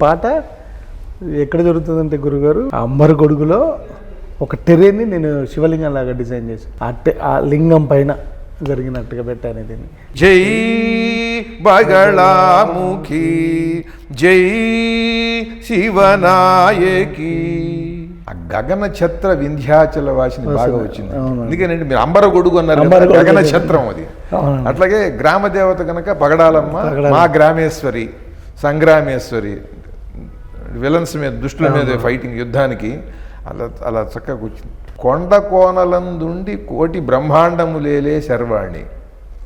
పాట ఎక్కడ జరుగుతుందంటే గురుగారు అంబర్ గొడుగులో ఒక టెర్రేని నేను శివలింగం లాగా డిజైన్ చేసి ఆ లింగం పైన జరిగినట్టుగా పెట్టాను దీన్ని. జై బగళాముఖి జై శివనాయకి. ఆ గగన ఛత్ర వింధ్యాచల వాసిని బాగా వచ్చింది. ఎందుకంటే మీరు అంబర గొడుగు అన్నారు, గగన ఛత్రం అది. అట్లాగే గ్రామ దేవత కనుక పగడాలమ్మ, మా గ్రామేశ్వరి, సంగ్రామేశ్వరి, విలన్స్ మీద దుష్టుల మీద ఫైటింగ్ యుద్ధానికి అలా చక్కగా కూర్చుంది. కొండ కోనలందుండి కోటి బ్రహ్మాండములేలే శర్వాణి.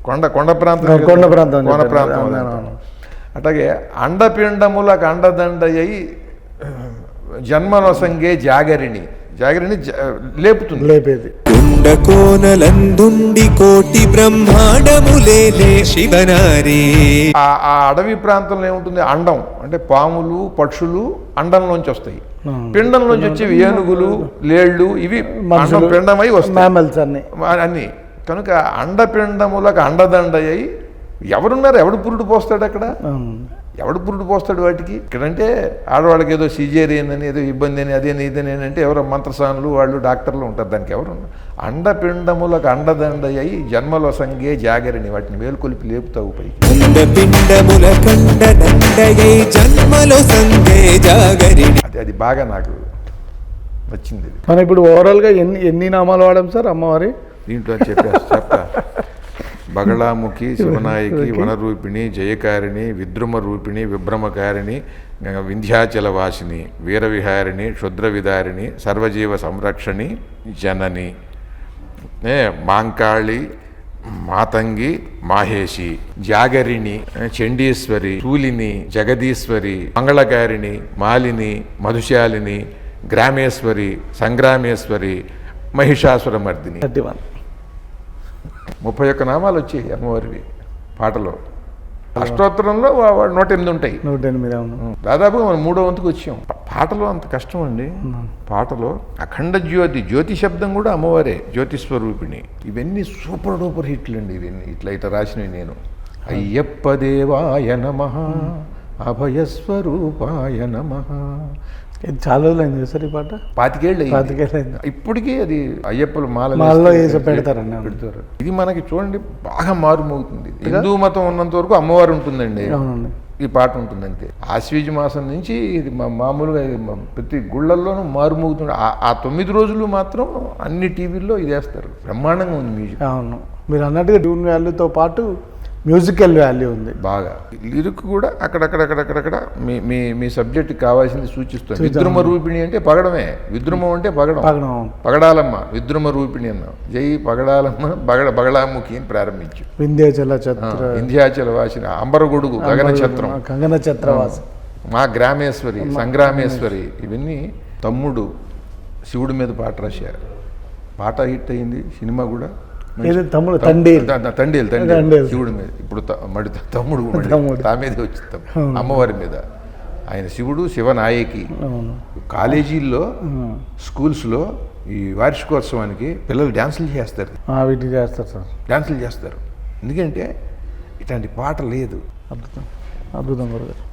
కొండ ప్రాంతం. అట్లాగే అండపిండములకు అండదండయ్యి జన్మనొసంగే జాగరిణి లేపుతుంది, లేపేది. కొండ కోనలందుండి కోటి బ్రహ్మాండములేలే శివనారి. ఆ అడవి ప్రాంతంలో ఏముంటుంది, అండం అంటే పాములు పక్షులు అండంలోంచి వస్తాయి, పిండంలోంచి వచ్చేవి ఏనుగులు లేళ్లు, ఇవి పిండమై వస్తాయి అన్ని. కనుక అండపిండములకు అండదండయ్యి ఎవరున్నారు, ఎవడు పురుడు పోస్తాడు అక్కడ, ఎవడు పురుడు పోస్తాడు వాటికి. ఇక్కడంటే ఆడవాళ్ళకి ఏదో సిజేరియన్ అని ఏదో ఇబ్బంది అని అదేని ఇదని అంటే ఎవరో మంత్రసానులు వాళ్ళు డాక్టర్లు ఉంటారు, దానికి ఎవరు. అండపిండములకు అండదండయ్యి జన్మలో సంగే జాగరిని, వాటిని వేలుకొలిపి లేపుతావు పైకి. అది బాగా నాకు వచ్చింది. మనం ఇప్పుడు ఓవరాల్గా ఎన్ని నామాలు వాడాం సార్ అమ్మవారి దీంట్లో చెప్తా. బగళాముఖి, శివనాయకి, వనరూపిణి, జయకారిణి, విద్రుమ రూపిణి, విభ్రమకారిణి, వింధ్యాచలవాసిని, వీరవిహారిణి, క్షుద్రవిదారిణి, సర్వజీవ సంరక్షణి, జనని, మాంకాళి, మాతంగి, మాహేషి, జాగరిణి, చండీశ్వరి, శూలిని, జగదీశ్వరి, మంగళకారిణి, మాలిని, మధుశాలిని, గ్రామేశ్వరి, సంగ్రామేశ్వరి, మహిషాసురమర్దిని. 31 నామాలు వచ్చాయి అమ్మవారివి పాటలో. అష్టోత్తరంలో 108 ఉంటాయి. 108. దాదాపు మనం 3వ వంతుకు వచ్చాం. పాటలో అంత కష్టం అండి. పాటలో అఖండ జ్యోతి శబ్దం కూడా అమ్మవారే, జ్యోతిస్వరూపిణి. ఇవన్నీ సూపర్ డూపర్ హిట్లు అండి. ఇవన్నీ ఇట్లా రాసినవి నేను. అయ్యప్ప దేవాయ నమః, అభయస్వరూపాయ నమః. చాలా రోజులు అయింది సార్ ఈ పాట. 25 ఏళ్ళు. ఇప్పటికీ అది అయ్యప్పలు మాలలో పెడతారండి, పెడతారు. ఇది మనకి చూడండి బాగా మారుమోగుతుంది. హిందూ మతం ఉన్నంత వరకు అమ్మవారు ఉంటుందండి, ఈ పాట ఉంటుంది అంతే. ఆశ్వీజ మాసం నుంచి ఇది మామూలుగా ప్రతి గుళ్ళల్లోనూ మారుమోగుతుంది. ఆ 9 రోజులు మాత్రం అన్ని టీవీల్లో ఇది వేస్తారు. బ్రహ్మాండంగా ఉంది మ్యూజిక్. అవును, మీరు అన్నట్టుగా ట్యూన్ వాల్యూతో పాటు మ్యూజికల్ వాల్యూ ఉంది బాగా. లిరిక్ కూడా అక్కడక్కడ మీ సబ్జెక్ట్ కావాల్సింది సూచిస్తుంది. విద్రుమ రూపిణి అంటే పగడమే, విద్రుమం అంటే పగడం. పగడాలమ్మ విద్రుమ రూపిణి అన్నాం. జై పగడాలమ్మ బగళాముఖి అని ప్రారంభించు. వింధ్యాచల వాసిని, అంబర గొడుగు, గగన ఛత్రవాసి, మా గ్రామేశ్వరి, సంగ్రామేశ్వరి. ఇవన్నీ తమ్ముడు శివుడి మీద పాట రాశారు. పాట హిట్ అయింది, సినిమా కూడా. తండేలు శివుడి మీద. ఇప్పుడు తమ్ముడు తా మీదే వచ్చిస్తాం, అమ్మవారి మీద. ఆయన శివుడు, శివనాయకి. కాలేజీల్లో స్కూల్స్లో ఈ వార్షికోత్సవానికి పిల్లలు డ్యాన్సులు చేస్తారు. డ్యాన్సులు చేస్తారు. ఎందుకంటే ఇట్లాంటి పాట లేదు. అద్భుతం గురుగారు.